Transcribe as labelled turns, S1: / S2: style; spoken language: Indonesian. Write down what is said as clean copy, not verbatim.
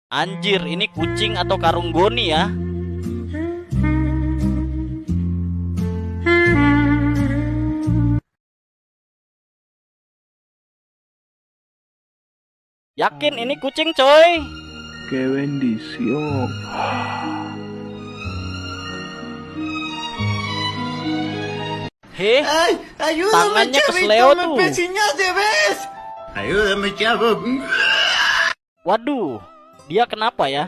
S1: Anjir, ini kucing atau karung goni ya? Yakin ini kucing coy?
S2: Qué bendición.
S1: Heh,
S3: ¡Ay! ¡Ayúdame,
S1: tangannya
S3: chavito!
S1: kesleo
S3: ¡Me
S1: tuh.
S3: pesiñaste, ves! ¡Ayúdame, chavo!
S1: Waduh, dia kenapa ya?